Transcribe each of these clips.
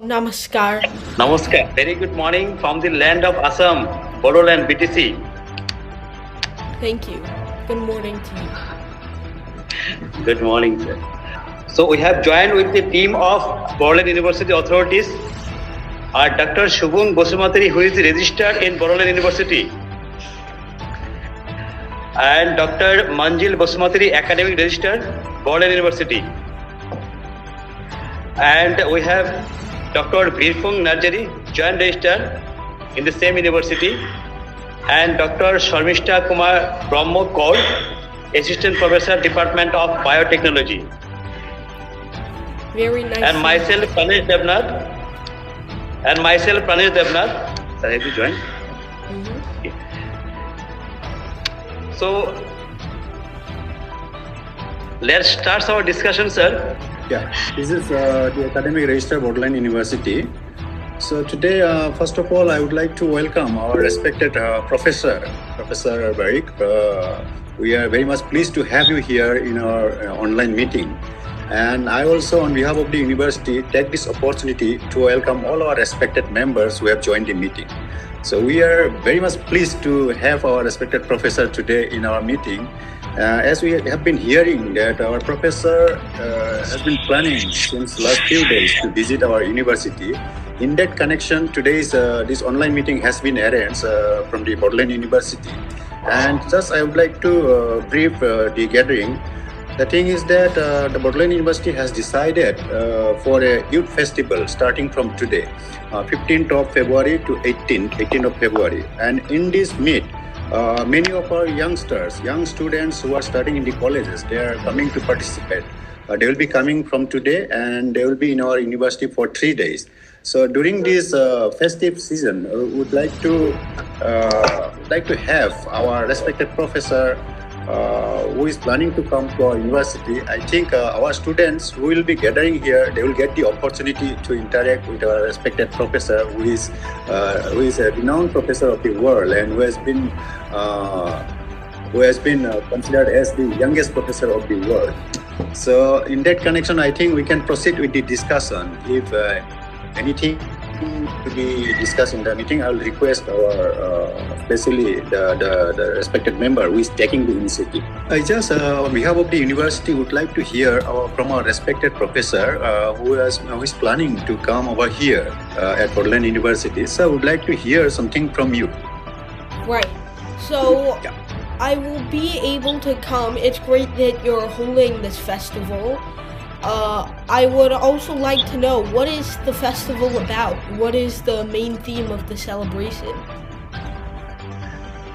Namaskar. Namaskar. Very good morning from the land of Assam, Bड'ल and BTC. Thank you. Good morning to you. Good morning, sir. So we have joined with the team of Bड'ल University authorities. Our Dr. Shubham Bosumatari, who is registered in Bड'ल University, and Dr. Manjil Bosumatari, academic registered, Bड'ल University. And we have Dr. Birfung Narjari, joint registered in the same university, and Dr. Sharmishta Kumar Brahmo Kaur, assistant professor, Department of Biotechnology. Very nice. And myself, Pranesh Devnath. Sir, have you joined? Okay. So, let's start our discussion, sir. Yeah, this is the academic register Bड'ल University. So today, first of all, I would like to welcome our respected Professor Bari. We are very much pleased to have you here in our online meeting. And I also, on behalf of the university, take this opportunity to welcome all our respected members who have joined the meeting. So we are very much pleased to have our respected professor today in our meeting. As we have been hearing that our professor has been planning since last few days to visit our university. In that connection, today's this online meeting has been arranged from the Bड'ल University. And just I would like to brief the gathering. The thing is that the Bड'ल University has decided for a youth festival starting from today, 15th of February to 18th of February. And in this meet, many of our young students who are studying in the colleges, they are coming to participate. They will be coming from today and they will be in our university for 3 days. So during this festive season, we would like to have our respected professor who is planning to come to our university. I think our students who will be gathering here, they will get the opportunity to interact with our respected professor who is a renowned professor of the world and who has been considered as the youngest professor of the world. So in that connection, I think we can proceed with the discussion. If anything to be discussed in the meeting, I will request our especially the respected member who is taking the initiative. I just on behalf of the university would like to hear from our respected professor who is planning to come over here at Bड'ल University. So I would like to hear something from you. Right. So I will be able to come. It's great that you're holding this festival. I would also like to know, what is the festival about? What is the main theme of the celebration?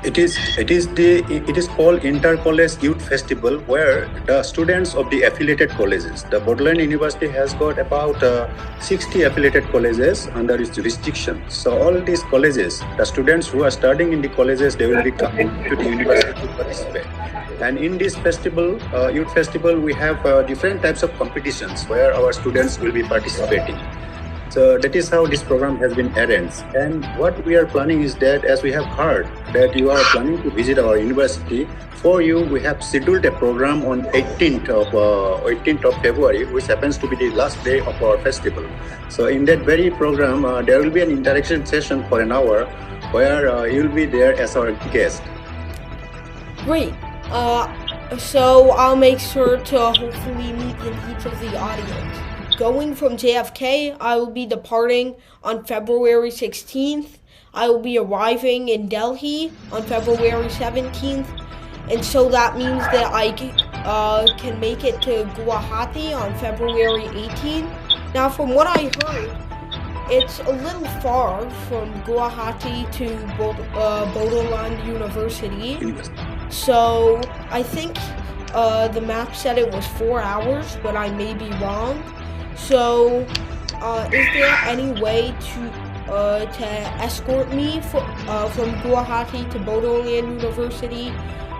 It is called Inter-College Youth Festival, where the students of the affiliated colleges, the Bड'ल University has got about 60 affiliated colleges under its jurisdiction. So all these colleges, the students who are studying in the colleges, they will be coming to the university to participate. And in this festival, youth festival, we have different types of competitions where our students will be participating. So that is how this program has been arranged. And what we are planning is that, as we have heard that you are planning to visit our university, for you we have scheduled a program on 18th of February, which happens to be the last day of our festival. So in that very program, there will be an interaction session for an hour where you will be there as our guest. Great. So I'll make sure to hopefully meet the needs of the audience. Going from JFK, I will be departing on February 16th. I will be arriving in Delhi on February 17th. And so that means that I can make it to Guwahati on February 18th. Now, from what I heard, it's a little far from Guwahati to Bड'l University. So I think the map said it was 4 hours, but I may be wrong. So is there any way to escort me from Guwahati to Bड'l University,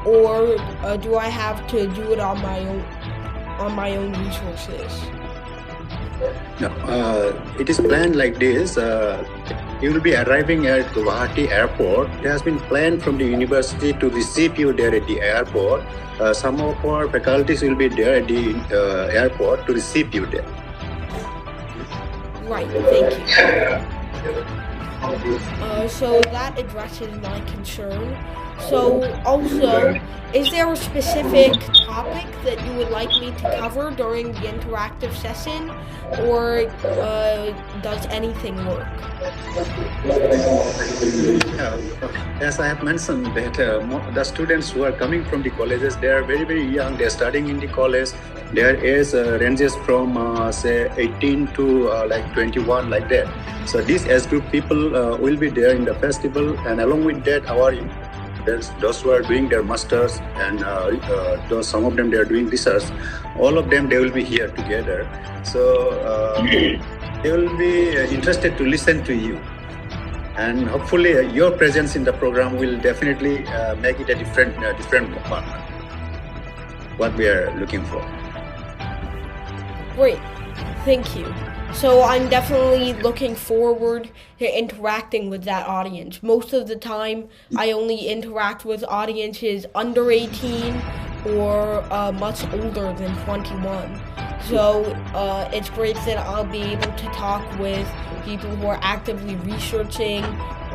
or do I have to do it on my own resources? No, it is planned like this. You will be arriving at Guwahati Airport. It has been planned from the university to receive you there at the airport. Some of our faculties will be there at the airport to receive you there. Right, thank you. So that addresses my concern. So also, is there a specific topic that you would like me to cover during the interactive session, or does anything work? As I have mentioned that the students who are coming from the colleges, they are very, very young. They are studying in the college. Their age ranges from say 18 to like 21, like that. So this age group people will be there in the festival, and along with that, those who are doing their masters and some of them they are doing research. All of them, they will be here together. So they will be interested to listen to you. And hopefully your presence in the program will definitely make it a different compartment, what we are looking for. Great, thank you. So I'm definitely looking forward to interacting with that audience. Most of the time, I only interact with audiences under 18 or much older than 21. So it's great that I'll be able to talk with people who are actively researching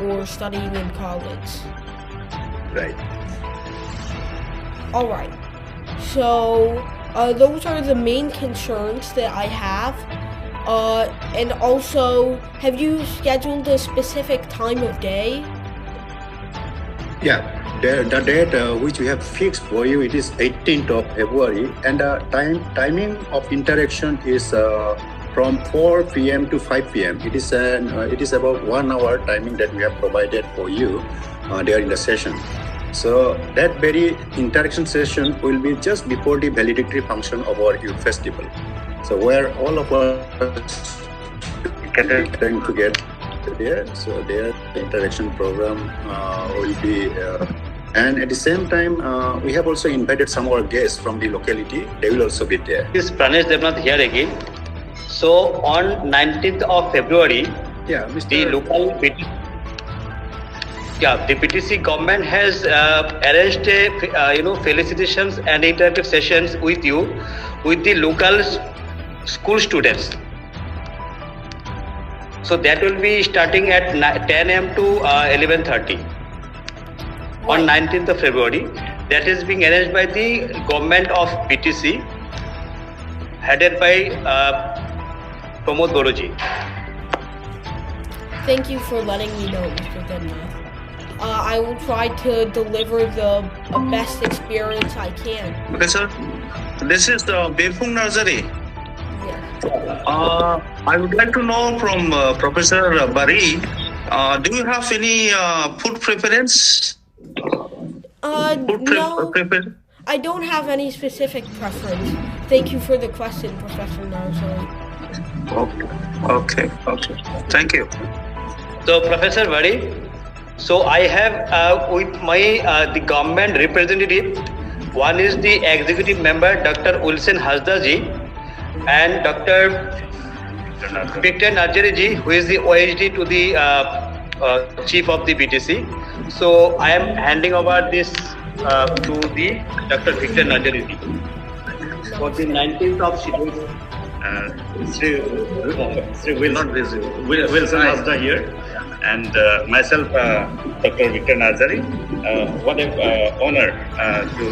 or studying in college. Right. All right. So those are the main concerns that I have. And also, have you scheduled a specific time of day? Yeah, the date which we have fixed for you, it is 18th of February, and the timing of interaction is from 4 p.m. to 5 p.m. It is about 1 hour timing that we have provided for you there in the session. So that very interaction session will be just before the valedictory function of our youth festival. So where all of us trying to get there, so their interaction program will be, and at the same time, we have also invited some of our guests from the locality. They will also be there. This Pranesh Devnath here again. So on 19th of February, the local the PTC government has arranged a felicitations and interactive sessions with you, with the local school students. So that will be starting at 10 a.m. to 11:30 on 19th of February. That is being arranged by the government of PTC, headed by Pramod Goroji. Thank you for letting me know, Mr. Devnath. I will try to deliver the best experience I can. Okay, sir. This is the Birfung Nursery. Yeah. I would like to know from Professor Bari, do you have any food preference? No, I don't have any specific preference. Thank you for the question, Professor Narzari. Okay. Thank you. So, Professor Bari, so I have with my the government representative. One is the executive member, Dr. Ulsen Hasda ji, and Dr. Victor Narjari ji, who is the OHD to the chief of the BTC. So I am handing over this to the Dr. Victor Narjari ji for the 19th of schedule. Sri Wilson Hasda here, and myself, Dr. Victor Nazari. What an honor to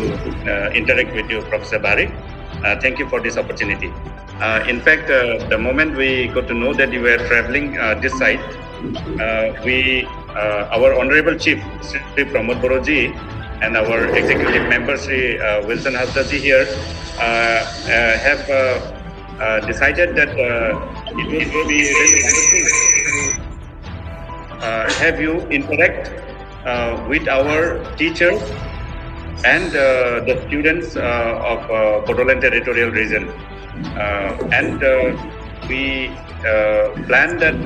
interact with you, Professor Bari. Thank you for this opportunity. In fact, the moment we got to know that you were traveling this side, our Honorable Chief, Sri Pramod Goroji, and our executive member, Sri Wilson Hasda ji here, have decided that it will be really wonderful to have you interact with our teachers and the students of Bordland Territorial Region. And we plan that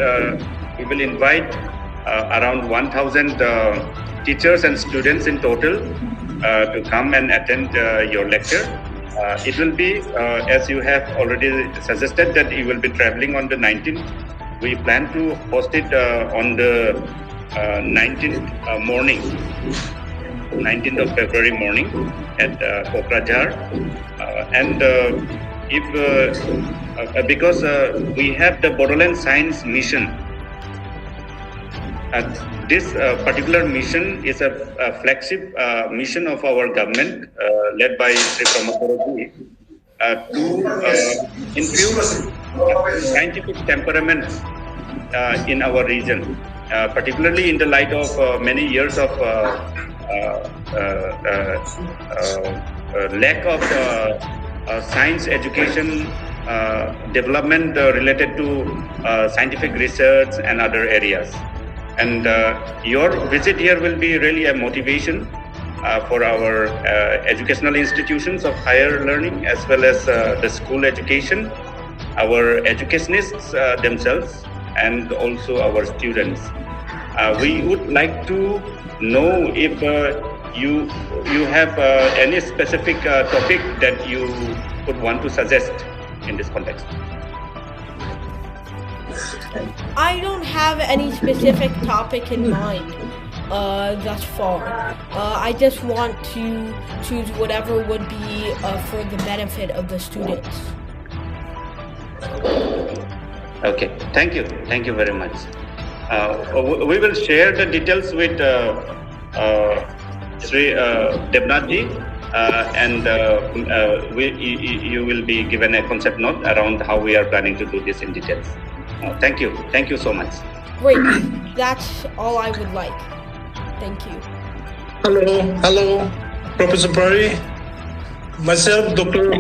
we will invite around 1,000 teachers and students in total to come and attend your lecture. It will be, as you have already suggested, that you will be traveling on the 19th. We plan to host it on the 19th morning, 19th of February morning at Kokrajhar. And if because we have the Boroland Science Mission. This particular mission is a flagship mission of our government, led by Sri Pramod Boroji, to infuse scientific temperament in our region, particularly in the light of many years of lack of science education development related to scientific research and other areas. And your visit here will be really a motivation for our educational institutions of higher learning, as well as the school education, our educationists themselves, and also our students. We would like to know if you have any specific topic that you would want to suggest in this context. I don't have any specific topic in mind thus far. I just want to choose whatever would be for the benefit of the students. Okay, thank you very much. We will share the details with Sri Devnathji, and you will be given a concept note around how we are planning to do this in details. Thank you so much. Great, that's all I would like. Thank you. Hello, Professor Bari. Myself, Dr.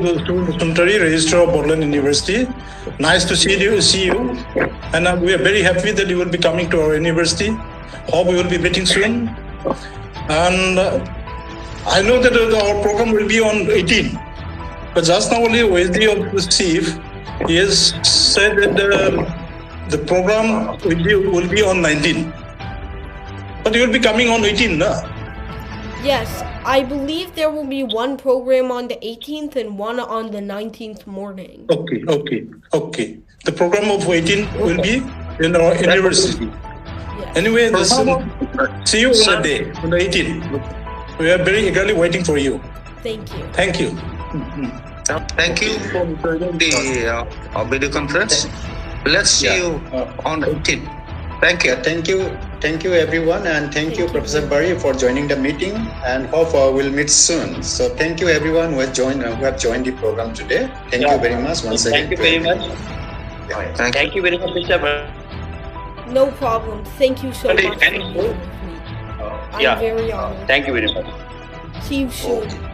Suntari, Registrar of Boroland University. Nice to see you. And we are very happy that you will be coming to our university. Hope we will be meeting soon. And I know that our program will be on 18. But just now only OSD of the chief, he has said that the program will be on 19. But you will be coming on 18, no? Yes, I believe there will be one program on the 18th and one on the 19th morning. Okay. The program of 18 will be in our university. Yes. Anyway, see you on the day, on the 18th. We are very eagerly waiting for you. Thank you. Thank you. Thank you for joining the video conference. Let's see you on 18. Thank you. Thank you everyone, and thank you Professor Bari for joining the meeting, and hope we'll meet soon. So thank you everyone who have joined the program today. Thank you very much once again. Thank you very much. Thank you very much, Mr. Bari. No problem. Thank you so much for being with me. I'm very honored. Thank you very much. See you soon.